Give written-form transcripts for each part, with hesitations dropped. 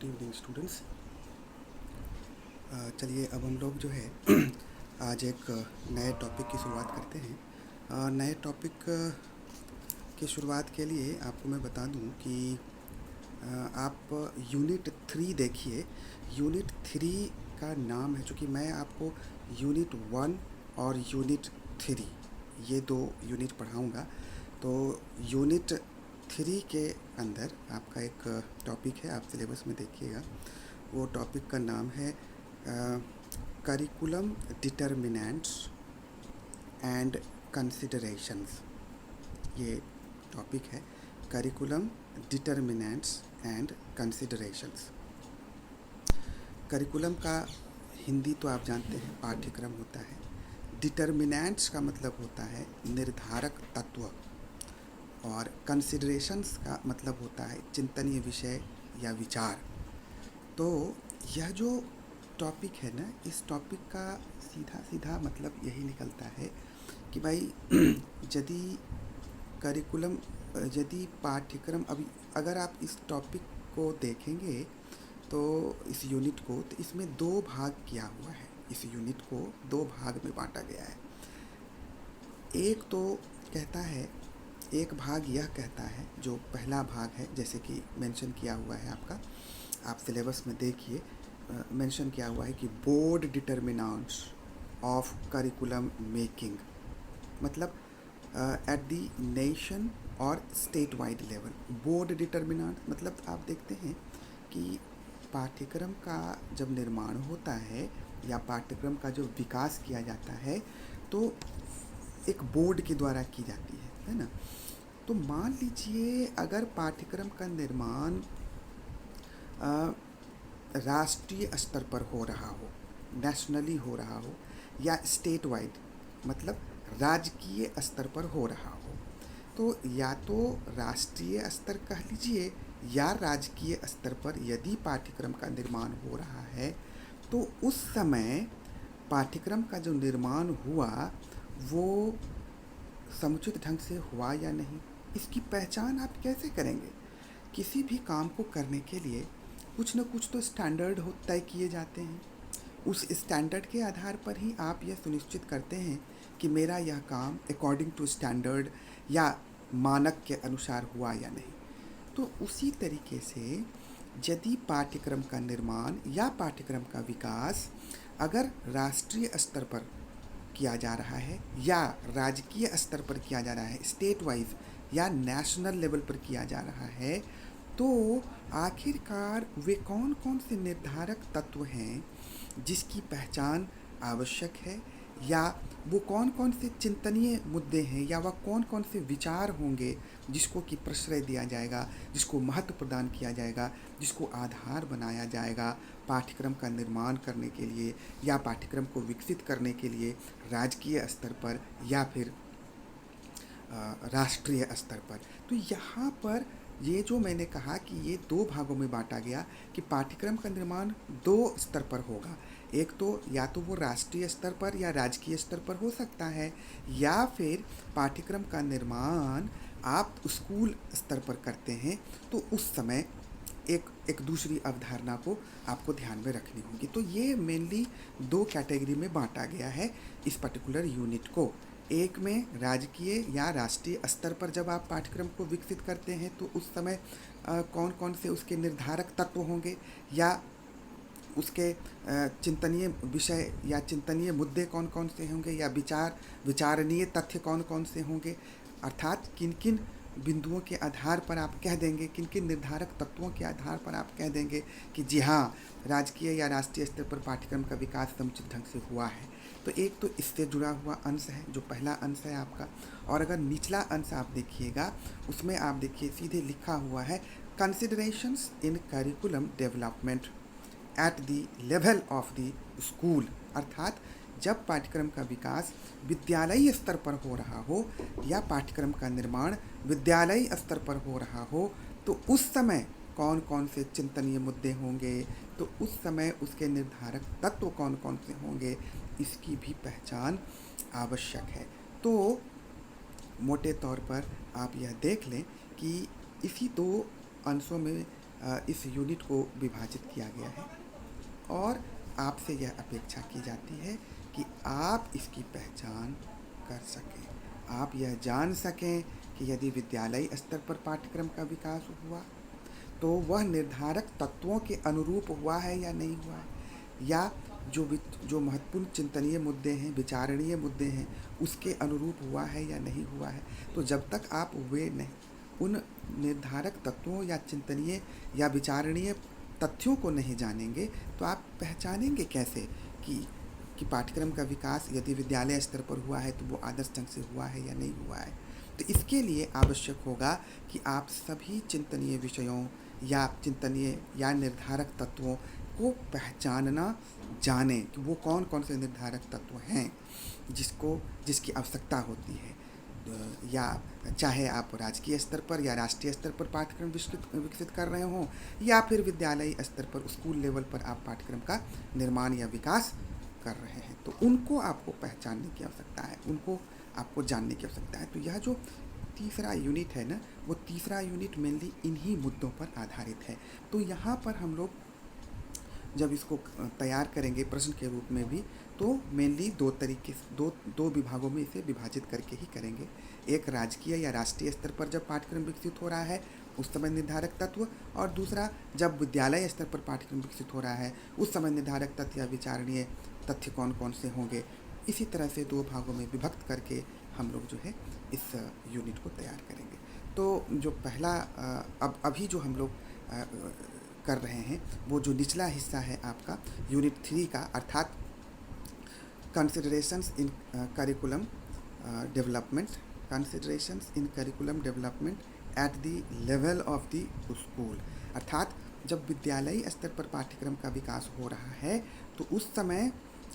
Good evening students. चलिए अब हम लोग जो है आज एक नए टॉपिक की शुरुआत करते हैं। नए टॉपिक की शुरुआत के लिए आपको मैं बता दूं कि आप यूनिट 3 देखिए। यूनिट 3 का नाम है, चूँकि मैं आपको यूनिट 1 और यूनिट 3 ये दो यूनिट पढ़ाऊंगा। तो यूनिट 3 के अंदर आपका एक टॉपिक है, आप सिलेबस में देखिएगा। वो टॉपिक का नाम है करिकुलम डिटर्मिनेंट्स एंड कंसिडरेशंस। ये टॉपिक है curriculum determinants and considerations. Curriculum का हिंदी तो आप जानते हैं पाठ्यक्रम होता है। डिटर्मिनेंट्स का मतलब होता है निर्धारक तत्व, और कंसिडरेशंस का मतलब होता है चिंतनीय विषय या विचार। तो यह जो टॉपिक है ना, इस टॉपिक का सीधा सीधा मतलब यही निकलता है कि भाई यदि करिकुलम, यदि पाठ्यक्रम, अभी अगर आप इस टॉपिक को देखेंगे तो इस यूनिट को, तो इसमें दो भाग किया हुआ है। इस यूनिट को दो भाग में बांटा गया है। एक तो कहता है, एक भाग यह कहता है, जो पहला भाग है जैसे कि मेंशन किया हुआ है आपका, आप सिलेबस में देखिए, मेंशन किया हुआ है कि board determinants of curriculum making, मतलब एट दी नेशन और state wide level. Board determinant मतलब आप देखते हैं कि पाठ्यक्रम का जब निर्माण होता है या पाठ्यक्रम का जो विकास किया जाता है तो एक बोर्ड के द्वारा की जाती है ना। तो मान लीजिए अगर पाठ्यक्रम का निर्माण राष्ट्रीय स्तर पर हो रहा हो, नेशनली हो रहा हो, या स्टेट वाइड मतलब राजकीय स्तर पर हो रहा हो, तो या तो राष्ट्रीय स्तर कह लीजिए या राजकीय स्तर पर यदि पाठ्यक्रम का निर्माण हो रहा है तो उस समय पाठ्यक्रम का जो निर्माण हुआ वो समुचित ढंग से हुआ या नहीं, इसकी पहचान आप कैसे करेंगे। किसी भी काम को करने के लिए कुछ न कुछ तो स्टैंडर्ड हो तय किए जाते हैं। उस स्टैंडर्ड के आधार पर ही आप यह सुनिश्चित करते हैं कि मेरा यह काम अकॉर्डिंग टू स्टैंडर्ड या मानक के अनुसार हुआ या नहीं। तो उसी तरीके से यदि पाठ्यक्रम का निर्माण या पाठ्यक्रम का विकास अगर राष्ट्रीय स्तर पर किया जा रहा है या राजकीय स्तर पर किया जा रहा है, स्टेट वाइज या नेशनल लेवल पर किया जा रहा है, तो आखिरकार वे कौन कौन से निर्धारक तत्व हैं जिसकी पहचान आवश्यक है, या वो कौन कौन से चिंतनीय मुद्दे हैं, या वह कौन कौन से विचार होंगे जिसको कि प्रश्रय दिया जाएगा, जिसको महत्व प्रदान किया जाएगा, जिसको आधार बनाया जाएगा पाठ्यक्रम का निर्माण करने के लिए या पाठ्यक्रम को विकसित करने के लिए राजकीय स्तर पर या फिर राष्ट्रीय स्तर पर। तो यहाँ पर ये जो मैंने कहा कि ये दो भागों में बांटा गया कि पाठ्यक्रम का निर्माण दो स्तर पर होगा। एक तो या तो वो राष्ट्रीय स्तर पर या राजकीय स्तर पर हो सकता है, या फिर पाठ्यक्रम का निर्माण आप स्कूल स्तर पर करते हैं तो उस समय एक दूसरी अवधारणा को आपको ध्यान में रखनी होगी। तो ये मेनली दो कैटेगरी में बांटा गया है इस पर्टिकुलर यूनिट को। एक में राजकीय या राष्ट्रीय स्तर पर जब आप पाठ्यक्रम को विकसित करते हैं तो उस समय कौन कौन से उसके निर्धारक तत्व होंगे, या उसके चिंतनीय विषय या चिंतनीय मुद्दे कौन कौन से होंगे, या विचारणीय तथ्य कौन कौन से होंगे, अर्थात किन किन बिंदुओं के आधार पर आप कह देंगे, किन किन निर्धारक तत्वों के आधार पर आप कह देंगे कि जी हाँ, राजकीय या राष्ट्रीय स्तर पर पाठ्यक्रम का विकास समुचित ढंग से हुआ है। तो एक तो इससे जुड़ा हुआ अंश है जो पहला अंश है आपका। और अगर निचला अंश आप देखिएगा उसमें आप देखिए सीधे लिखा हुआ है considerations in curriculum development at the level of the school, अर्थात जब पाठ्यक्रम का विकास विद्यालयी स्तर पर हो रहा हो या पाठ्यक्रम का निर्माण विद्यालयी स्तर पर हो रहा हो तो उस समय कौन कौन से चिंतनीय मुद्दे होंगे, तो उस समय उसके निर्धारक तत्व कौन कौन से होंगे, इसकी भी पहचान आवश्यक है। तो मोटे तौर पर आप यह देख लें कि इसी दो अंशों में इस यूनिट को विभाजित किया गया है और आपसे यह अपेक्षा की जाती है कि आप इसकी पहचान कर सकें, आप यह जान सकें कि यदि विद्यालयी स्तर पर पाठ्यक्रम का विकास हुआ तो वह निर्धारक तत्वों के अनुरूप हुआ है या नहीं हुआ है, या जो महत्वपूर्ण चिंतनीय मुद्दे हैं, विचारणीय मुद्दे हैं, उसके अनुरूप हुआ है या नहीं हुआ है। तो जब तक आप वे नहीं उन निर्धारक तत्वों या चिंतनीय या विचारणीय तथ्यों को नहीं जानेंगे तो आप पहचानेंगे कैसे कि पाठ्यक्रम का विकास यदि विद्यालय स्तर पर हुआ है तो वो आदर्श ढंग से हुआ है या नहीं हुआ है। तो इसके लिए आवश्यक होगा कि आप सभी चिंतनीय विषयों या चिंतनीय या निर्धारक तत्वों को पहचानना जानें कि वो कौन कौन से निर्धारक तत्व हैं जिसकी आवश्यकता होती है, या चाहे आप राजकीय स्तर पर या राष्ट्रीय स्तर पर पाठ्यक्रम विकसित कर रहे हों या फिर विद्यालयी स्तर पर स्कूल लेवल पर आप पाठ्यक्रम का निर्माण या विकास कर रहे हैं, तो उनको आपको पहचानने की आवश्यकता है, उनको आपको जानने की आवश्यकता है। तो यह जो तीसरा यूनिट है ना, वो तीसरा यूनिट मेनली इन्हीं मुद्दों पर आधारित है। तो यहाँ पर हम लोग जब इसको तैयार करेंगे प्रश्न के रूप में भी, तो मेनली दो विभागों में इसे विभाजित करके ही करेंगे। एक राजकीय या राष्ट्रीय स्तर पर जब पाठ्यक्रम विकसित हो रहा है उस समय निर्धारक तत्व, और दूसरा जब विद्यालय स्तर पर पाठ्यक्रम विकसित हो रहा है उस समय निर्धारक तत्व या विचारणीय तथ्य कौन कौन से होंगे। इसी तरह से दो भागों में विभक्त करके हम लोग जो है इस यूनिट को तैयार करेंगे। तो जो पहला अभी जो हम लोग कर रहे हैं वो जो निचला हिस्सा है आपका यूनिट 3 का, अर्थात considerations in curriculum development at the level of the school. अर्थात जब विद्यालयी स्तर पर पाठ्यक्रम का विकास हो रहा है तो उस समय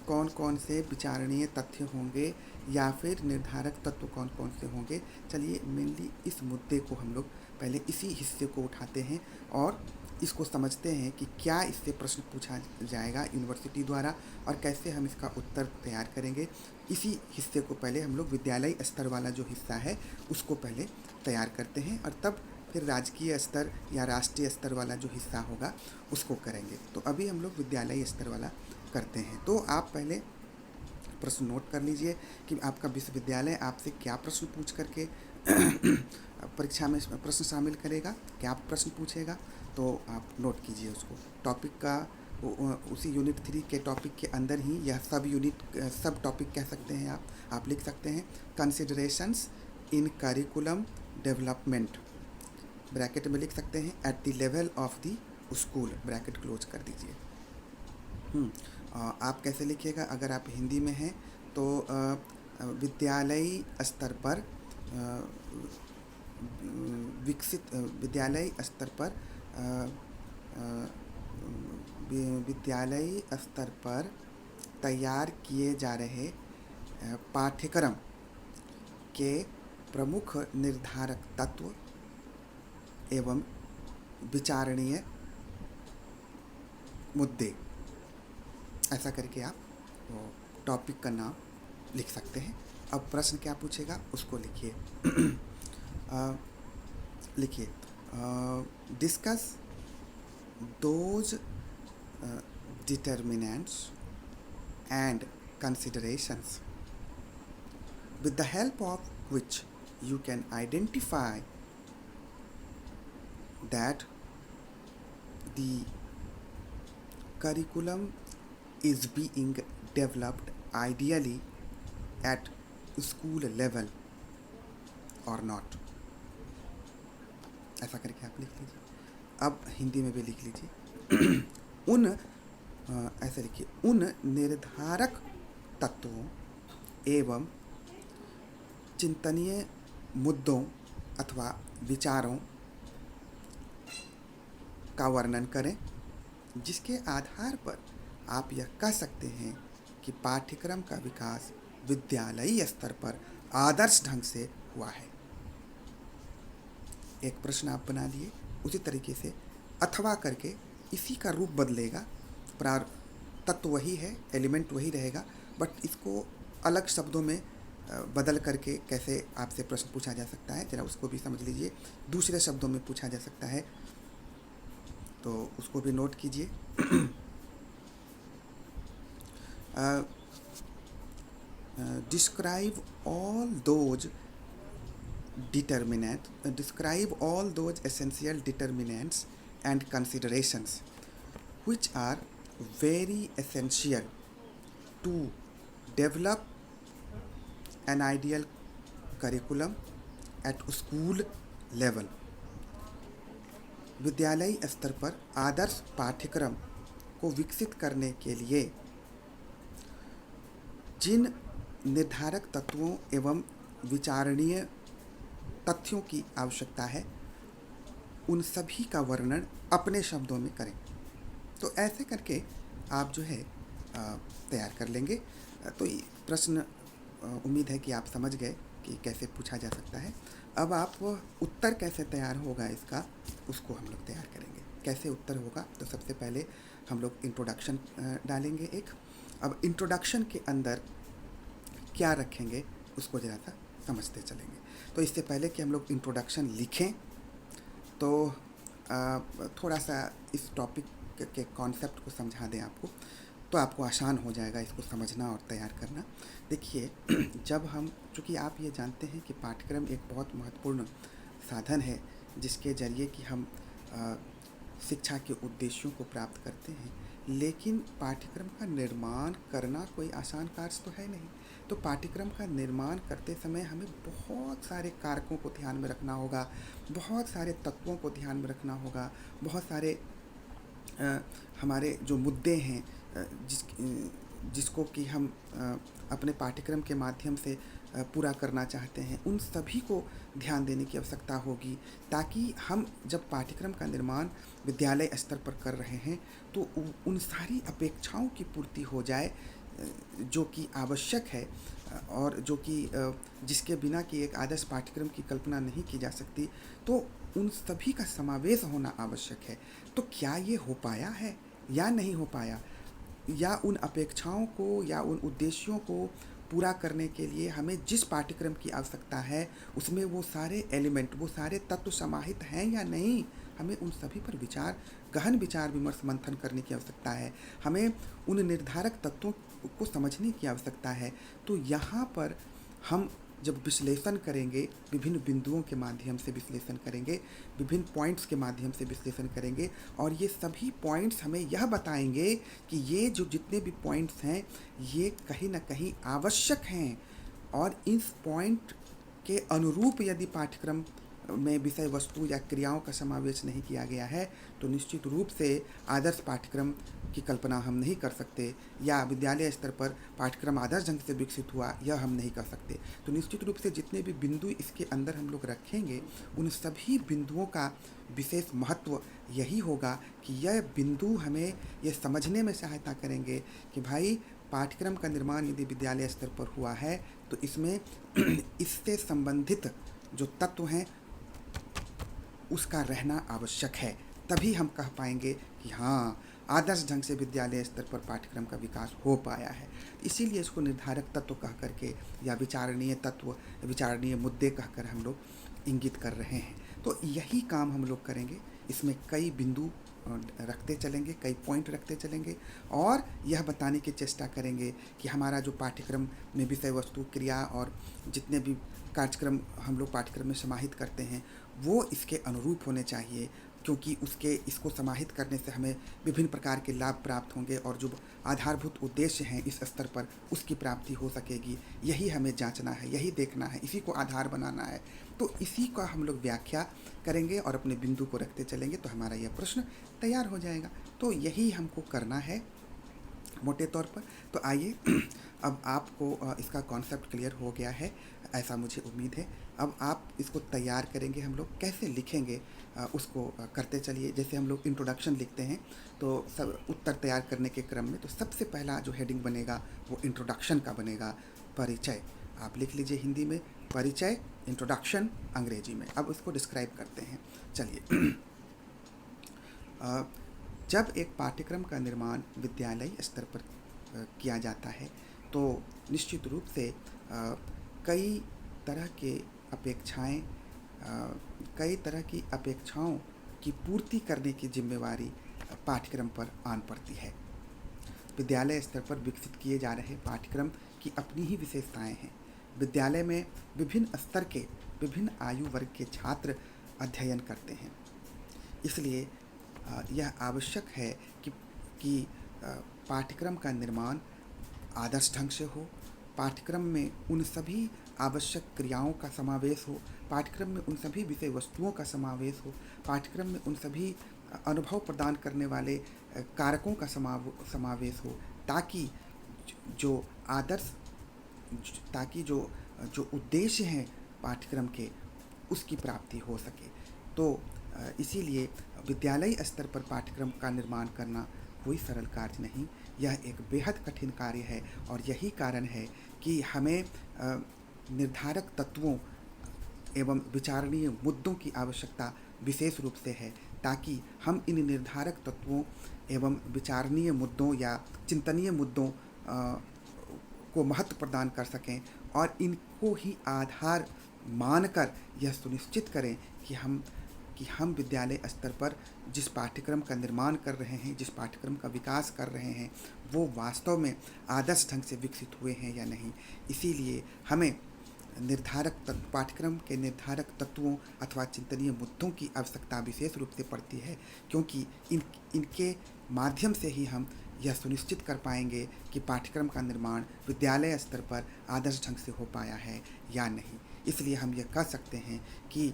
कौन कौन से विचारणीय तथ्य होंगे या फिर निर्धारक तत्व कौन कौन से होंगे। चलिए मेनली इस मुद्दे को हम लोग पहले इसी हिस्से को उठाते हैं और इसको समझते हैं कि क्या इससे प्रश्न पूछा जाएगा यूनिवर्सिटी द्वारा और कैसे हम इसका उत्तर तैयार करेंगे। इसी हिस्से को पहले हम लोग विद्यालय स्तर वाला जो हिस्सा है उसको पहले तैयार करते हैं और तब फिर राजकीय स्तर या राष्ट्रीय स्तर वाला जो हिस्सा होगा उसको करेंगे। तो अभी हम लोग विद्यालय स्तर वाला करते हैं। तो आप पहले प्रश्न नोट कर लीजिए कि आपका विश्वविद्यालय आपसे क्या प्रश्न पूछ करके परीक्षा में प्रश्न शामिल करेगा, क्या प्रश्न पूछेगा, तो आप नोट कीजिए उसको। टॉपिक का उसी यूनिट 3 के टॉपिक के अंदर ही यह सब टॉपिक कह सकते हैं आप लिख सकते हैं कंसिडरेशंस इन करिकुलम डेवलपमेंट, ब्रैकेट में लिख सकते हैं at the level of the school, bracket close कर दीजिए। आप कैसे लिखिएगा, अगर आप हिंदी में हैं तो विद्यालयी स्तर पर विद्यालयी स्तर पर तैयार किए जा रहे पाठ्यक्रम के प्रमुख निर्धारक तत्व एवं विचारणीय मुद्दे, ऐसा करके आप टॉपिक का नाम लिख सकते हैं। अब प्रश्न क्या पूछेगा उसको लिखिए। लिखिए discuss those determinants and considerations with the help of which you can identify that the curriculum is being developed ideally at school level or not। ऐसा करके आप लिख लीजिए। अब हिंदी में भी लिख लीजिए। ऐसे लिखिए, उन निर्धारक तत्वों एवं चिंतनीय मुद्दों अथवा विचारों का वर्णन करें जिसके आधार पर आप यह कह सकते हैं कि पाठ्यक्रम का विकास विद्यालयी स्तर पर आदर्श ढंग से हुआ है। एक प्रश्न आप बना लिए, उसी तरीके से अथवा करके इसी का रूप बदलेगा, तत्व वही है, एलिमेंट वही रहेगा, बट इसको अलग शब्दों में बदल करके कैसे आपसे प्रश्न पूछा जा सकता है, जरा उसको भी समझ लीजिए। दूसरे शब्दों में पूछा जा सकता है तो उसको भी नोट कीजिए। Describe all those describe all those essential determinants and considerations which are very essential to develop an ideal curriculum at school level। विद्यालयी स्तर पर आदर्श पाठ्यक्रम को विकसित करने के लिए जिन निर्धारक तत्वों एवं विचारणीय तथ्यों की आवश्यकता है, उन सभी का वर्णन अपने शब्दों में करें। तो ऐसे करके आप जो है तैयार कर लेंगे। तो ये प्रश्न उम्मीद है कि आप समझ गए कि कैसे पूछा जा सकता है। अब आप उत्तर कैसे तैयार होगा इसका, उसको हम लोग तैयार करेंगे। कैसे उत्तर होगा, तो सबसे पहले हम लोग इंट्रोडक्शन डालेंगे एक। अब इंट्रोडक्शन के अंदर क्या रखेंगे उसको ज़रा सा समझते चलेंगे। तो इससे पहले कि हम लोग इंट्रोडक्शन लिखें, तो थोड़ा सा इस टॉपिक के कॉन्सेप्ट को समझा दें आपको, तो आपको आसान हो जाएगा इसको समझना और तैयार करना। देखिए, जब हम, चूँकि आप ये जानते हैं कि पाठ्यक्रम एक बहुत महत्वपूर्ण साधन है जिसके ज़रिए कि हम शिक्षा के उद्देश्यों को प्राप्त करते हैं, लेकिन पाठ्यक्रम का निर्माण करना कोई आसान कार्य तो है नहीं। तो पाठ्यक्रम का निर्माण करते समय हमें बहुत सारे कारकों को ध्यान में रखना होगा, बहुत सारे तत्वों को ध्यान में रखना होगा, बहुत सारे हमारे जो मुद्दे हैं जिसको कि हम अपने पाठ्यक्रम के माध्यम से पूरा करना चाहते हैं, उन सभी को ध्यान देने की आवश्यकता होगी, ताकि हम जब पाठ्यक्रम का निर्माण विद्यालय स्तर पर कर रहे हैं तो उन सारी अपेक्षाओं की पूर्ति हो जाए जो कि आवश्यक है, और जो कि जिसके बिना कि एक आदर्श पाठ्यक्रम की कल्पना नहीं की जा सकती। तो उन सभी का समावेश होना आवश्यक है। तो क्या ये हो पाया है या नहीं हो पाया, या उन अपेक्षाओं को या उन उद्देश्यों को पूरा करने के लिए हमें जिस पाठ्यक्रम की आवश्यकता है उसमें वो सारे एलिमेंट, वो सारे तत्व समाहित हैं या नहीं, हमें उन सभी पर गहन विचार विमर्श मंथन करने की आवश्यकता है। हमें उन निर्धारक तत्वों को समझने की आवश्यकता है। तो यहाँ पर हम जब विश्लेषण करेंगे, विभिन्न बिंदुओं के माध्यम से विश्लेषण करेंगे, विभिन्न पॉइंट्स के माध्यम से विश्लेषण करेंगे, और ये सभी पॉइंट्स हमें यह बताएंगे कि ये जो जितने भी पॉइंट्स हैं ये कहीं ना कहीं आवश्यक हैं, और इस पॉइंट के अनुरूप यदि पाठ्यक्रम में विषय वस्तु या क्रियाओं का समावेश नहीं किया गया है तो निश्चित रूप से आदर्श पाठ्यक्रम की कल्पना हम नहीं कर सकते, या विद्यालय स्तर पर पाठ्यक्रम आदर्श ढंग से विकसित हुआ यह हम नहीं कर सकते। तो निश्चित रूप से जितने भी बिंदु इसके अंदर हम लोग रखेंगे, उन सभी बिंदुओं का विशेष महत्व यही होगा कि यह बिंदु हमें ये समझने में सहायता करेंगे कि भाई पाठ्यक्रम का निर्माण यदि विद्यालय स्तर पर हुआ है तो इसमें इससे संबंधित जो तत्व हैं उसका रहना आवश्यक है। तभी हम कह पाएंगे कि हाँ, आदर्श ढंग से विद्यालय स्तर पर पाठ्यक्रम का विकास हो पाया है। इसीलिए इसको निर्धारक तत्व कह करके या विचारणीय तत्व, विचारणीय मुद्दे कहकर हम लोग इंगित कर रहे हैं। तो यही काम हम लोग करेंगे। इसमें कई बिंदु रखते चलेंगे, कई पॉइंट रखते चलेंगे, और यह बताने की चेष्टा करेंगे कि हमारा जो पाठ्यक्रम में विषय वस्तु, क्रिया और जितने भी कार्यक्रम हम लोग पाठ्यक्रम में समाहित करते हैं वो इसके अनुरूप होने चाहिए, क्योंकि इसको समाहित करने से हमें विभिन्न प्रकार के लाभ प्राप्त होंगे, और जो आधारभूत उद्देश्य हैं इस स्तर पर उसकी प्राप्ति हो सकेगी। यही हमें जांचना है, यही देखना है, इसी को आधार बनाना है। तो इसी का हम लोग व्याख्या करेंगे और अपने बिंदु को रखते चलेंगे, तो हमारा यह प्रश्न तैयार हो जाएगा। तो यही हमको करना है मोटे तौर पर। तो आइए, अब आपको इसका कॉन्सेप्ट क्लियर हो गया है, ऐसा मुझे उम्मीद है। अब आप इसको तैयार करेंगे, हम लोग कैसे लिखेंगे उसको करते चलिए। जैसे हम लोग इंट्रोडक्शन लिखते हैं तो सब उत्तर तैयार करने के क्रम में तो सबसे पहला जो हेडिंग बनेगा वो इंट्रोडक्शन का बनेगा, परिचय। आप लिख लीजिए हिंदी में परिचय, इंट्रोडक्शन अंग्रेजी में। अब उसको डिस्क्राइब करते हैं। चलिए, जब एक पाठ्यक्रम का निर्माण विद्यालय स्तर पर किया जाता है तो निश्चित रूप से कई तरह के अपेक्षाएं, कई तरह की अपेक्षाओं की पूर्ति करने की जिम्मेवारी पाठ्यक्रम पर आन पड़ती है। विद्यालय स्तर पर विकसित किए जा रहे पाठ्यक्रम की अपनी ही विशेषताएं हैं। विद्यालय में विभिन्न स्तर के विभिन्न आयु वर्ग के छात्र अध्ययन करते हैं, इसलिए यह आवश्यक है कि पाठ्यक्रम का निर्माण आदर्श ढंग से हो, पाठ्यक्रम में उन सभी आवश्यक क्रियाओं का समावेश हो, पाठ्यक्रम में उन सभी विषय वस्तुओं का समावेश हो, पाठ्यक्रम में उन सभी अनुभव प्रदान करने वाले कारकों का समावेश हो, ताकि जो आदर्श ताकि जो उद्देश्य हैं पाठ्यक्रम के, उसकी प्राप्ति हो सके। तो इसीलिए विद्यालय स्तर पर पाठ्यक्रम का निर्माण करना कोई सरल कार्य नहीं, यह एक बेहद कठिन कार्य है। और यही कारण है कि हमें निर्धारक तत्वों एवं विचारणीय मुद्दों की आवश्यकता विशेष रूप से है, ताकि हम इन निर्धारक तत्वों एवं विचारणीय मुद्दों या चिंतनीय मुद्दों को महत्व प्रदान कर सकें और इनको ही आधार मानकर यह सुनिश्चित करें कि हम विद्यालय स्तर पर जिस पाठ्यक्रम का निर्माण कर रहे हैं, जिस पाठ्यक्रम का विकास कर रहे हैं, वो वास्तव में आदर्श ढंग से विकसित हुए हैं या नहीं। इसीलिए हमें पाठ्यक्रम के निर्धारक तत्वों अथवा चिंतनीय मुद्दों की आवश्यकता विशेष रूप से पड़ती है, क्योंकि इनके माध्यम से ही हम यह सुनिश्चित कर पाएंगे कि पाठ्यक्रम का निर्माण विद्यालय स्तर पर आदर्श ढंग से हो पाया है या नहीं। इसलिए हम यह कह सकते हैं कि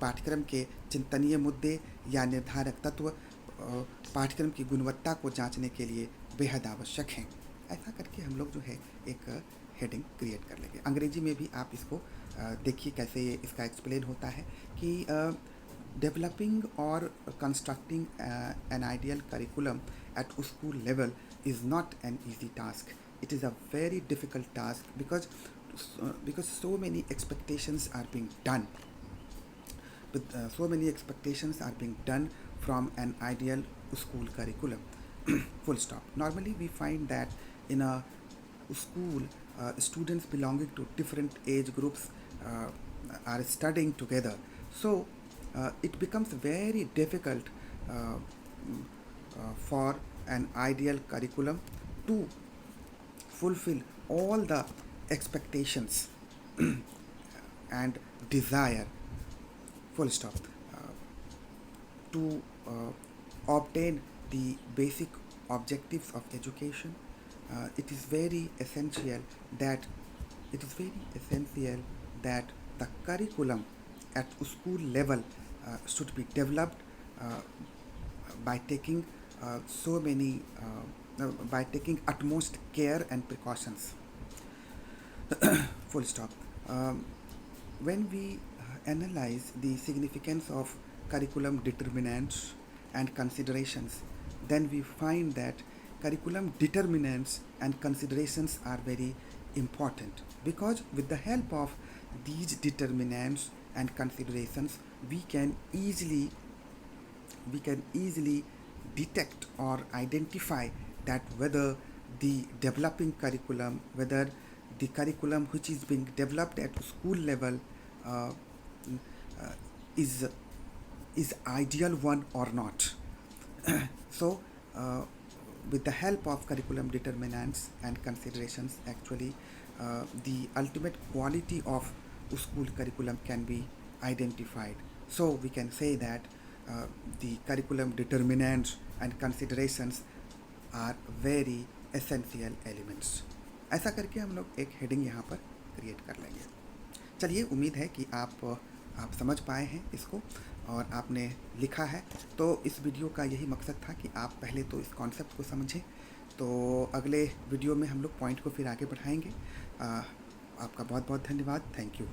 पाठ्यक्रम के चिंतनीय मुद्दे या निर्धारक तत्व पाठ्यक्रम की गुणवत्ता को जांचने के लिए बेहद आवश्यक हैं। ऐसा करके हम लोग जो है एक हेडिंग क्रिएट कर लेंगे। अंग्रेजी में भी आप इसको देखिए कैसे इसका एक्सप्लेन होता है कि डेवलपिंग और constructing an ideal curriculum at school level is not an easy task. It is a very difficult task because so many expectations are being done. So many expectations are being done from an ideal school curriculum. Full stop. Normally we find that in a school, students belonging to different age groups are studying together. So it becomes very difficult for an ideal curriculum to fulfill all the expectations and desire, full stop, to obtain the basic objectives of education. It is very essential that the curriculum at school level should be developed by taking by taking utmost care and precautions. Full stop. When we analyze the significance of curriculum determinants and considerations, then we find that curriculum determinants and considerations are very important, because with the help of these determinants and considerations we can easily detect or identify that whether the curriculum which is being developed at school level is ideal one or not. So with the help of curriculum determinants and considerations, actually the ultimate quality of school curriculum can be identified. So we can say that the curriculum determinants and considerations are very essential elements. ऐसा करके हम लोग एक heading यहाँ पर create कर लेंगे। चलिए, उम्मीद है कि आप समझ पाए हैं इसको और आपने लिखा है। तो इस वीडियो का यही मकसद था कि आप पहले तो इस कॉन्सेप्ट को समझें, तो अगले वीडियो में हम लोग पॉइंट को फिर आगे बढ़ाएंगे। आपका बहुत बहुत धन्यवाद। Thank you.